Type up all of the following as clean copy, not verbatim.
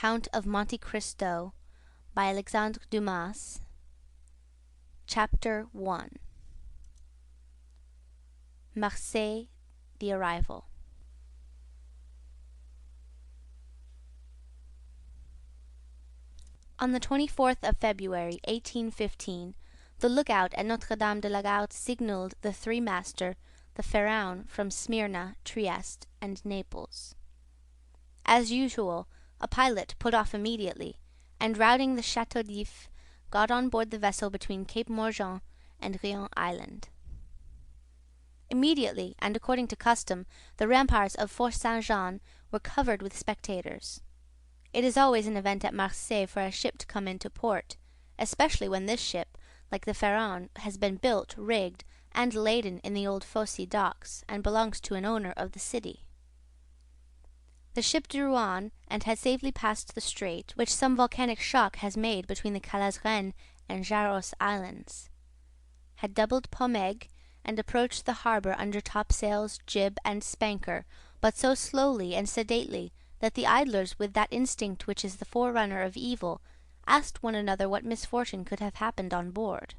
Count of Monte Cristo by Alexandre Dumas. Chapter 1. Marseille, the arrival. On the 24th of February, 1815, the lookout at Notre-Dame de la Garde signaled the three-master, the Pharaon, from Smyrna, Trieste, and Naples. As usual, a pilot put off immediately, and routing the Château d'If, got on board the vessel between Cape Morgiou and Rion Island. Immediately, and according to custom, the ramparts of Fort Saint-Jean were covered with spectators. It is always an event at Marseille for a ship to come into port, especially when this ship, like the Pharaon, has been built, rigged, and laden in the old Fosse docks, and belongs to an owner of the city. The ship drew on, and had safely passed the strait which some volcanic shock has made between the Calazren and Jaros Islands, had doubled Pomègue, and approached the harbour under topsails, jib, and spanker, but so slowly and sedately that the idlers, with that instinct which is the forerunner of evil, asked one another what misfortune could have happened on board.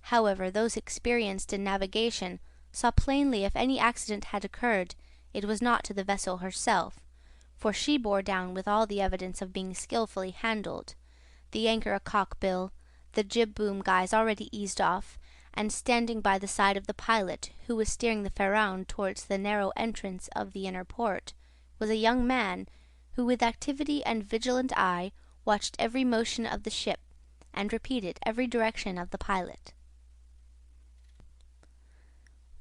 However, those experienced in navigation saw plainly if any accident had occurred, it was not to the vessel herself, for she bore down with all the evidence of being skilfully handled, the anchor a cock-bill, the jib-boom guys already eased off, and standing by the side of the pilot, who was steering the Pharaon towards the narrow entrance of the inner port, was a young man, who with activity and vigilant eye watched every motion of the ship, and repeated every direction of the pilot.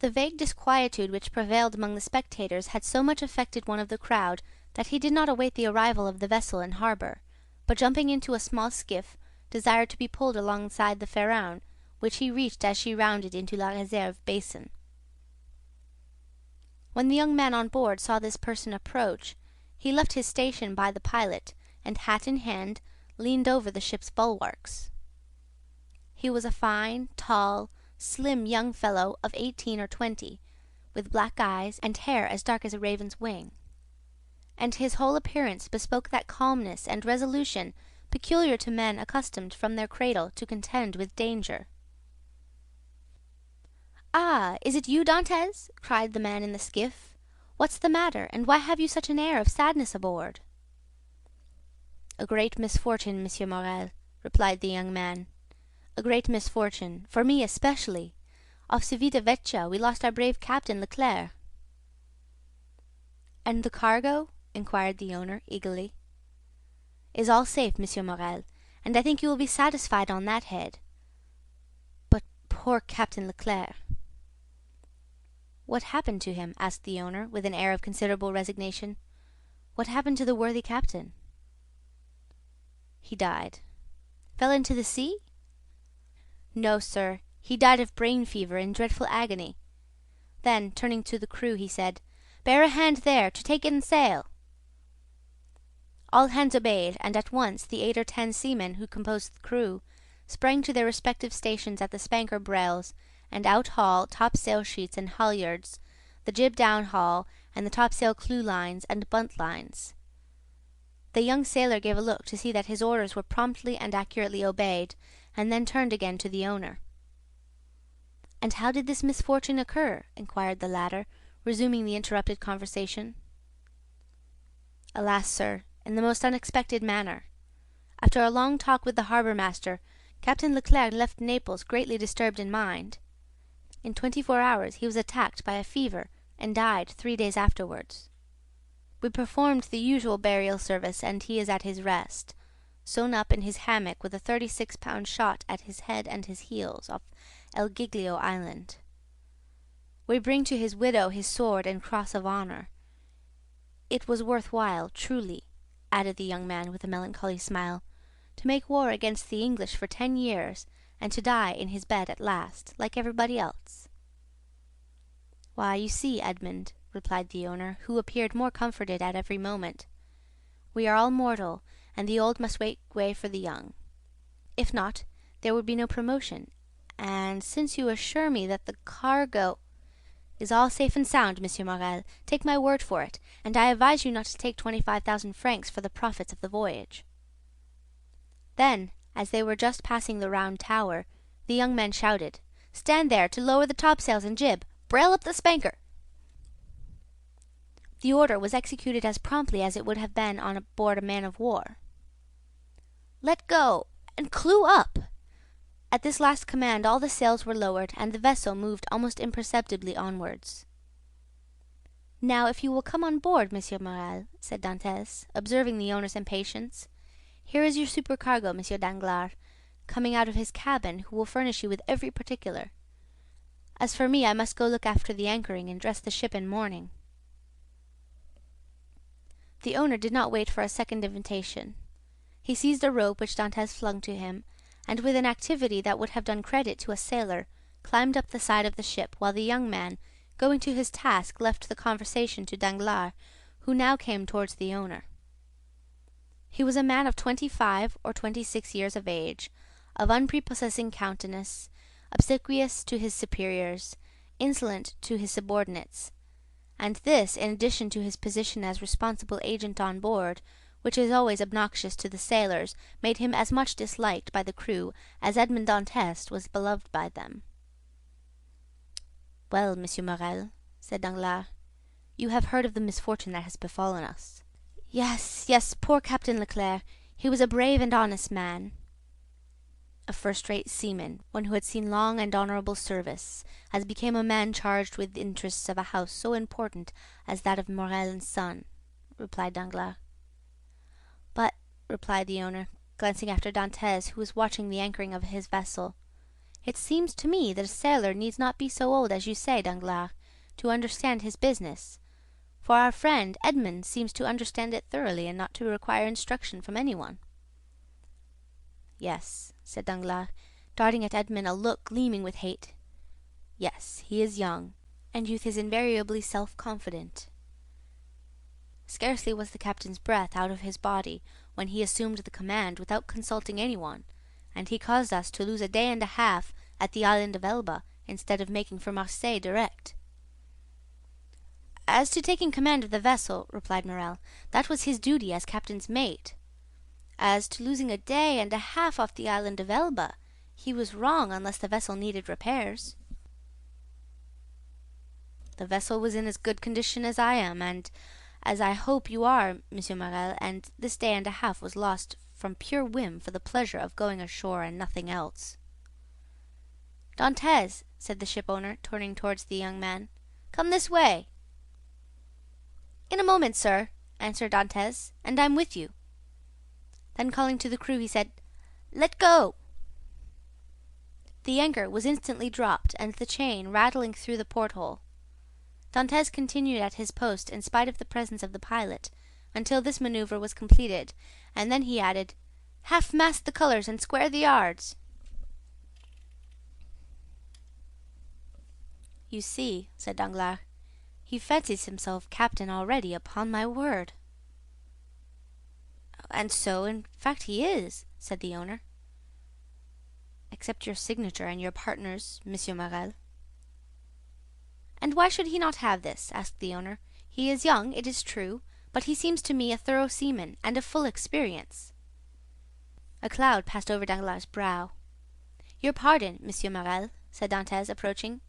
The vague disquietude which prevailed among the spectators had so much affected one of the crowd that he did not await the arrival of the vessel in harbour, but jumping into a small skiff, desired to be pulled alongside the Pharaon, which he reached as she rounded into La Réserve basin. When the young man on board saw this person approach, he left his station by the pilot, and hat in hand, leaned over the ship's bulwarks. He was a fine, tall, slim young fellow of 18 or 20, with black eyes and hair as dark as a raven's wing, and his whole appearance bespoke that calmness and resolution peculiar to men accustomed from their cradle to contend with danger. "Ah, is it you, Dantès?" cried the man in the skiff. "What's the matter, and why have you such an air of sadness aboard?" "A great misfortune, Monsieur Morel," replied the young man. "A great misfortune, for me especially. Off Civita Vecchia we lost our brave captain Leclerc." "And the cargo?" inquired the owner, eagerly. "Is all safe, Monsieur Morel, and I think you will be satisfied on that head. But poor Captain Leclerc!" "What happened to him?" asked the owner, with an air of considerable resignation. "What happened to the worthy captain?" "He died." "Fell into the sea?" "No, sir, he died of brain fever in dreadful agony." Then, turning to the crew, he said, "Bear a hand there, to take in sail." All hands obeyed, and at once the 8 or 10 seamen who composed the crew sprang to their respective stations at the spanker brails and out-haul, topsail sheets and halyards, the jib down-haul, and the topsail clew-lines and bunt-lines. The young sailor gave a look to see that his orders were promptly and accurately obeyed, and then turned again to the owner. "And how did this misfortune occur?" inquired the latter, resuming the interrupted conversation. "Alas, sir, in the most unexpected manner. After a long talk with the harbour-master, Captain Leclerc left Naples greatly disturbed in mind. In 24 hours he was attacked by a fever and died 3 days afterwards. We performed the usual burial service, and he is at his rest, sewn up in his hammock with a 36-pound shot at his head and his heels, off El Giglio Island. We bring to his widow his sword and cross of honour. It was worth while, truly," added the young man with a melancholy smile, "to make war against the English for 10 years, and to die in his bed at last, like everybody else." "Why, you see, Edmund," replied the owner, who appeared more comforted at every moment, "we are all mortal, and the old must make way for the young. If not, there would be no promotion, and since you assure me that the cargo—" is all safe and sound, Monsieur Morel, take my word for it, and I advise you not to take 25,000 francs for the profits of the voyage." Then, as they were just passing the Round Tower, the young men shouted, "Stand there, to lower the topsails and jib! Brail up the spanker!" The order was executed as promptly as it would have been on board a man-of-war. "Let go, and clew up!" At this last command all the sails were lowered, and the vessel moved almost imperceptibly onwards. "Now, if you will come on board, Monsieur Morel," said Dantès, observing the owner's impatience, "here is your supercargo, Monsieur Danglars, coming out of his cabin, who will furnish you with every particular. As for me, I must go look after the anchoring and dress the ship in mourning." The owner did not wait for a second invitation. He seized a rope which Dantès flung to him, and with an activity that would have done credit to a sailor, climbed up the side of the ship, while the young man, going to his task, left the conversation to Danglars, who now came towards the owner. He was a man of 25 or 26 years of age, of unprepossessing countenance, obsequious to his superiors, insolent to his subordinates, and this, in addition to his position as responsible agent on board, which is always obnoxious to the sailors, made him as much disliked by the crew as Edmond Dantès was beloved by them. "Well, Monsieur Morel," said Danglars, "you have heard of the misfortune that has befallen us." "Yes, yes, poor Captain Leclere. He was a brave and honest man." "A first-rate seaman, one who had seen long and honorable service, has become a man charged with the interests of a house so important as that of Morel & Son," replied Danglars. "But," replied the owner, glancing after Dantès, who was watching the anchoring of his vessel, "it seems to me that a sailor needs not be so old as you say, Danglars, to understand his business, for our friend Edmond seems to understand it thoroughly and not to require instruction from anyone." "Yes," said Danglars, darting at Edmond a look gleaming with hate. "Yes, he is young, and youth is invariably self-confident. Scarcely was the captain's breath out of his body when he assumed the command without consulting anyone, and he caused us to lose a day and a half at the island of Elba instead of making for Marseille direct." "As to taking command of the vessel," replied Morrel, "that was his duty as captain's mate. As to losing a day and a half off the island of Elba, he was wrong unless the vessel needed repairs." "The vessel was in as good condition as I am, and as I hope you are, Monsieur Morrel, and this day and a half was lost from pure whim for the pleasure of going ashore and nothing else." "Dantès," said the shipowner, turning towards the young man, "come this way." "In a moment, sir," answered Dantès, "and I'm with you." Then calling to the crew, he said, "Let go!" The anchor was instantly dropped, and the chain rattling through the porthole. Dantès continued at his post in spite of the presence of the pilot, until this maneuver was completed, and then he added, "Half-mast the colors and square the yards." "You see," said Danglars, "he fancies himself captain already, upon my word." "And so, in fact, he is," said the owner. "Except your signature and your partner's, Monsieur Morel." "And why should he not have this?" asked the owner. "He is young, it is true, but he seems to me a thorough seaman, and of full experience." A cloud passed over Danglars' brow. "Your pardon, Monsieur Morel," said Dantès, approaching.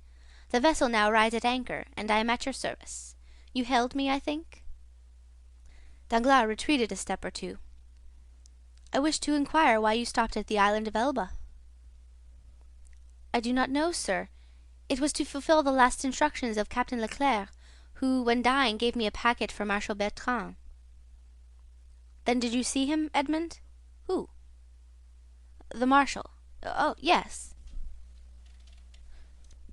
"The vessel now rides at anchor, and I am at your service. You hailed me, I think?" Danglars retreated a step or two. "I wish to inquire why you stopped at the island of Elba." "I do not know, sir. It was to fulfill the last instructions of Captain Leclere, who, when dying, gave me a packet for Marshal Bertrand." "Then did you see him, Edmond?" "Who?" "The marshal." "Oh, yes."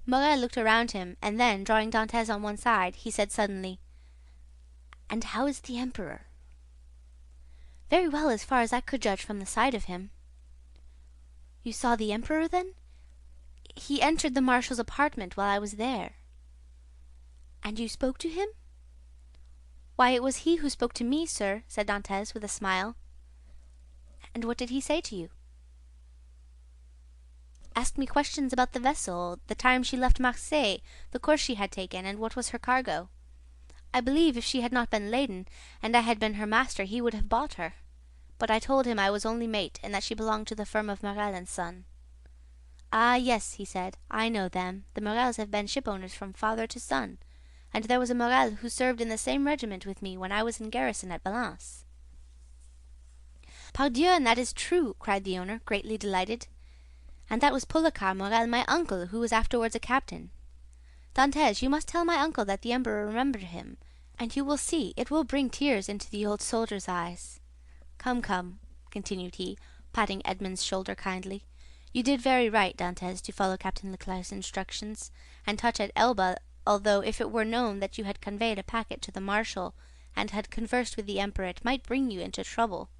Morrel looked around him, and then, drawing Dantès on one side, he said suddenly, "And how is the emperor?" "Very well, as far as I could judge from the sight of him." "You saw the emperor, then?" "He entered the marshal's apartment while I was there." "And you spoke to him?" "Why, it was he who spoke to me, sir," said Dantès, with a smile. "And what did he say to you?" Asked me questions about the vessel, the time she left Marseille, the course she had taken, and what was her cargo. I believe if she had not been laden, and I had been her master, he would have bought her. But I told him I was only mate, and that she belonged to the firm of Morel and Son. Ah, yes, he said, I know them. The Morels have been shipowners from father to son, and there was a Morel who served in the same regiment with me when I was in garrison at Valence. Pardieu, and that is true, cried the owner, greatly delighted. And that was Policar Morel, my uncle, who was afterwards a captain. Dantès, you must tell my uncle that the Emperor remembered him, and you will see it will bring tears into the old soldier's eyes. Come, come, continued he, patting Edmond's shoulder kindly. You did very right, Dantès, to follow Captain Leclerc's instructions, and touch at Elba, although if it were known that you had conveyed a packet to the marshal, and had conversed with the Emperor, it might bring you into trouble.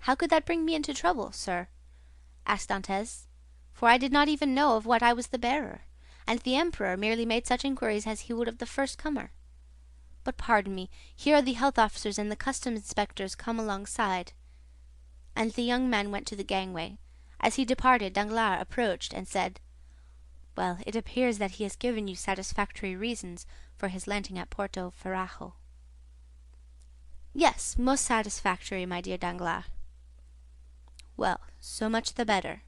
How could that bring me into trouble, sir? Asked Dantès, for I did not even know of what I was the bearer, and the Emperor merely made such inquiries as he would of the first comer. But pardon me, here are the health officers and the customs inspectors come alongside. And the young man went to the gangway. As he departed, Danglars approached and said, "Well, it appears that he has given you satisfactory reasons for his landing at Porto Ferrajo." "Yes, most satisfactory, my dear Danglars." "Well, so much the better,"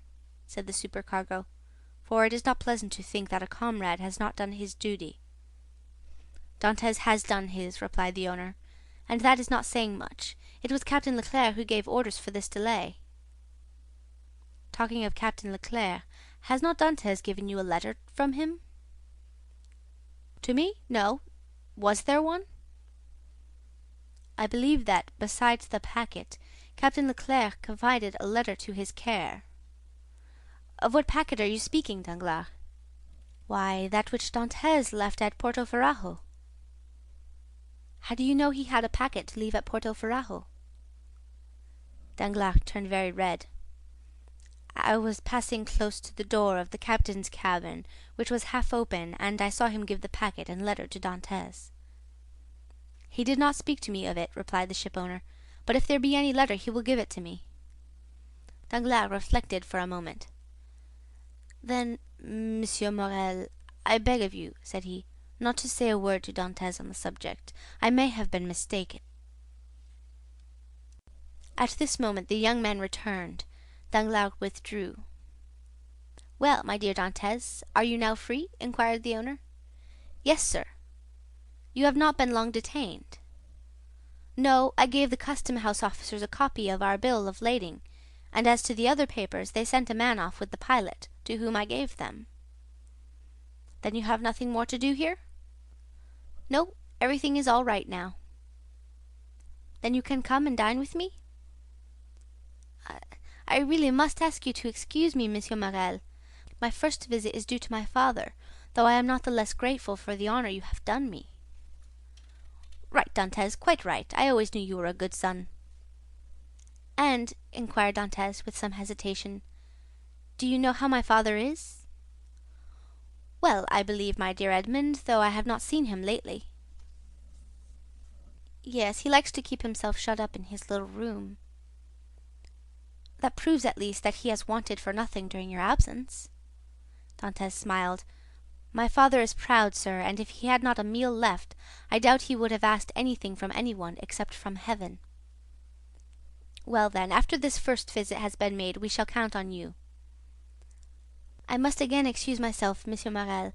said the supercargo, "for it is not pleasant to think that a comrade has not done his duty." "Dantès has done his," replied the owner, "and that is not saying much. It was Captain Leclerc who gave orders for this delay." "Talking of Captain Leclerc, has not Dantès given you a letter from him?" "To me? No. Was there one?" "I believe that, besides the packet, Captain Leclerc confided a letter to his care." "Of what packet are you speaking, Danglars?" "Why, that which Dantès left at Porto Ferrajo." "How do you know he had a packet to leave at Porto Ferrajo?" Danglars turned very red. "I was passing close to the door of the captain's cabin, which was half open, and I saw him give the packet and letter to Dantès." "He did not speak to me of it," replied the shipowner, "but if there be any letter he will give it to me." Danglars reflected for a moment. "Then, Monsieur Morel, I beg of you," said he, "not to say a word to Dantès on the subject. I may have been mistaken." At this moment the young man returned. Danglars withdrew. "Well, my dear Dantès, are you now free?" inquired the owner. "Yes, sir." "You have not been long detained?" "No, I gave the custom-house officers a copy of our bill of lading, and as to the other papers, they sent a man off with the pilot, to whom I gave them." "Then you have nothing more to do here?" "No, everything is all right now." "Then you can come and dine with me?" I really must ask you to excuse me, Monsieur Morel. My first visit is due to my father, though I am not the less grateful for the honor you have done me." "Right, Dantès, quite right. I always knew you were a good son." "And," inquired Dantès, with some hesitation, "do you know how my father is?" "Well, I believe, my dear Edmond, though I have not seen him lately." "Yes, he likes to keep himself shut up in his little room." "That proves at least that he has wanted for nothing during your absence." Dantès smiled. "My father is proud, sir, and if he had not a meal left, I doubt he would have asked anything from anyone except from heaven." "Well, then, after this first visit has been made, we shall count on you." "I must again excuse myself, Monsieur Morel,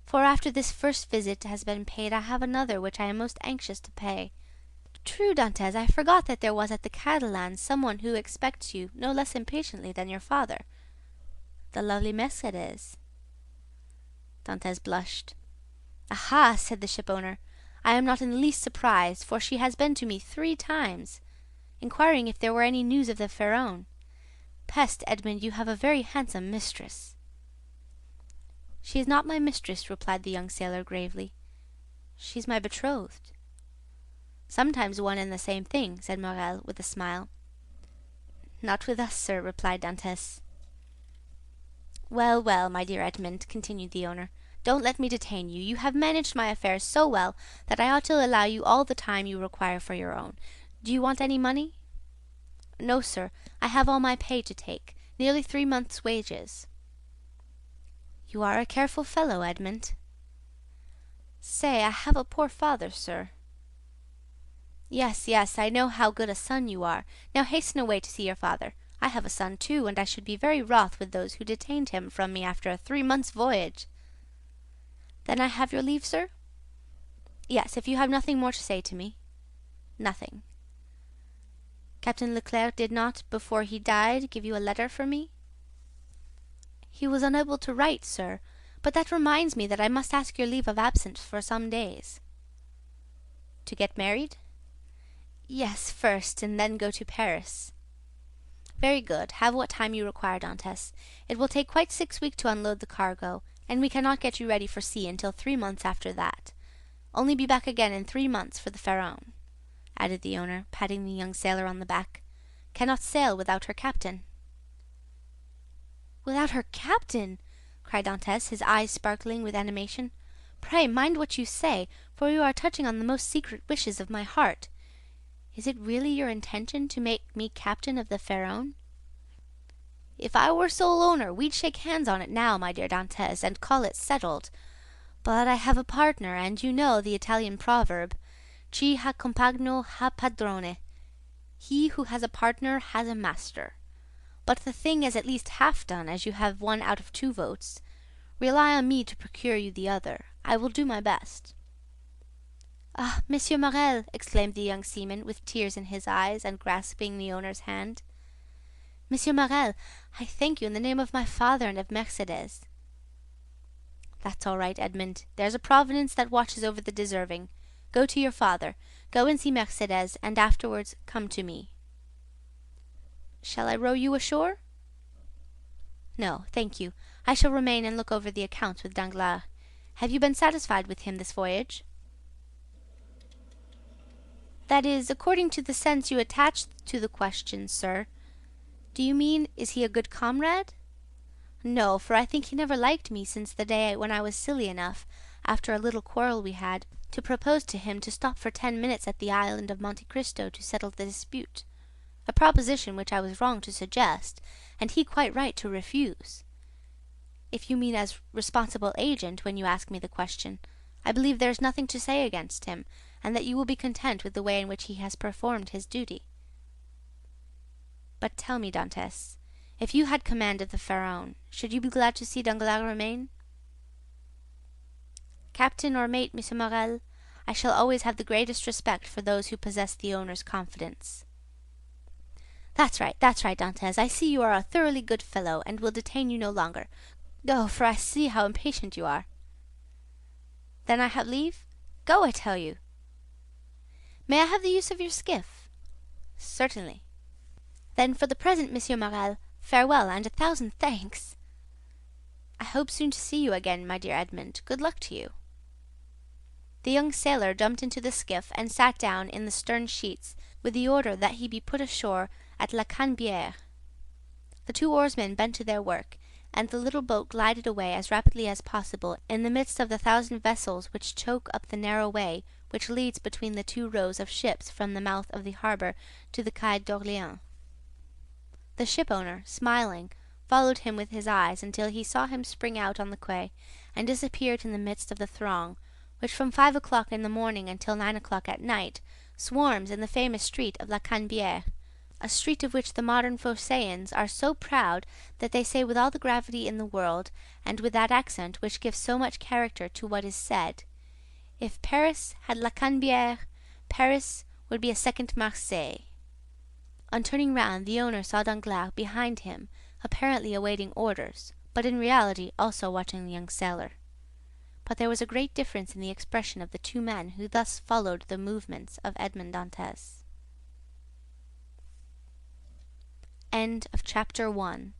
for after this first visit has been paid, I have another which I am most anxious to pay. True, Dantès, I forgot that there was at the Catalans someone who expects you no less impatiently than your father. The lovely Mercédès." Dantès blushed. "Aha!" said the shipowner, "I am not in the least surprised, for she has been to me 3 times, inquiring if there were any news of the Pharaon. Peste, Edmond, you have a very handsome mistress." "She is not my mistress," replied the young sailor gravely. "She is my betrothed." "Sometimes one and the same thing," said Morel, with a smile. "Not with us, sir," replied Dantès. "Well, well, my dear Edmond," continued the owner, "don't let me detain you. You have managed my affairs so well that I ought to allow you all the time you require for your own. Do you want any money?" "No, sir, I have all my pay to take, Nearly 3 months' wages." "You are a careful fellow, Edmond." "Say, I have a poor father, sir." "Yes, yes, I know how good a son you are. Now hasten away to see your father. I have a son too, and I should be very wroth with those who detained him from me after a 3 months' voyage." "Then I have your leave, sir?" "Yes, if you have nothing more to say to me." "Nothing." "Captain Leclerc did not, before he died, give you a letter for me?" "He was unable to write, sir. But that reminds me that I must ask your leave of absence for some days." "To get married?" "Yes, first, and then go to Paris." "Very good. Have what time you require, Dantès. It will take quite 6 weeks to unload the cargo, and we cannot get you ready for sea until 3 months after that. Only be back again in 3 months for the Pharaon," added the owner, patting the young sailor on the back. "Cannot sail without her captain." "Without her captain!" cried Dantès, his eyes sparkling with animation. "Pray mind what you say, for you are touching on the most secret wishes of my heart. Is it really your intention to make me captain of the Pharaon?" "If I were sole owner, we'd shake hands on it now, my dear Dantès, and call it settled. But I have a partner, and you know the Italian proverb, chi ha compagno ha padrone. He who has a partner has a master. But the thing is at least half done, as you have 1 out of 2 votes. Rely on me to procure you the other. I will do my best." "Ah, Monsieur Morel!" exclaimed the young seaman, with tears in his eyes, and grasping the owner's hand. "Monsieur Morel, I thank you in the name of my father and of Mercédès." "That's all right, Edmond. There's a Providence that watches over the deserving. Go to your father, go and see Mercédès, and afterwards come to me." "Shall I row you ashore?" "No, thank you. I shall remain and look over the accounts with Danglars. Have you been satisfied with him this voyage?" "That is, according to the sense you attach to the question, sir. Do you mean, is he a good comrade? No, for I think he never liked me since the day when I was silly enough, after a little quarrel we had, to propose to him to stop for 10 minutes at the island of Monte Cristo to settle the dispute, a proposition which I was wrong to suggest, and he quite right to refuse. If you mean as responsible agent when you ask me the question, I believe there is nothing to say against him, and that you will be content with the way in which he has performed his duty. But tell me, Dantès, if you had command of the Pharaon, should you be glad to see Danglars remain?" "Captain or mate, Monsieur Morel, I shall always have the greatest respect for those who possess the owner's confidence." That's right, Dantès. I see you are a thoroughly good fellow, and will detain you no longer. Go, for I see how impatient you are." "Then I have leave? Go, I tell you." "May I have the use of your skiff?" "Certainly." "Then for the present, Monsieur Morel, farewell, and 1,000 thanks." "I hope soon to see you again, my dear Edmond. Good luck to you." The young sailor jumped into the skiff and sat down in the stern sheets with the order that he be put ashore at La Canebière. The 2 oarsmen bent to their work, and the little boat glided away as rapidly as possible in the midst of the 1,000 vessels which choke up the narrow way which leads between the 2 rows of ships from the mouth of the harbor to the Quai d'Orléans. The shipowner, smiling, followed him with his eyes until he saw him spring out on the quay and disappeared in the midst of the throng, which from 5 o'clock in the morning until 9 o'clock at night swarms in the famous street of La Canebière, a street of which the modern Phocéens are so proud that they say with all the gravity in the world, and with that accent which gives so much character to what is said, "If Paris had La Canebière, Paris would be a second Marseille." On turning round, the owner saw Danglars behind him, apparently awaiting orders, but in reality also watching the young sailor. But there was a great difference in the expression of the 2 men who thus followed the movements of Edmond Dantès. End of chapter 1.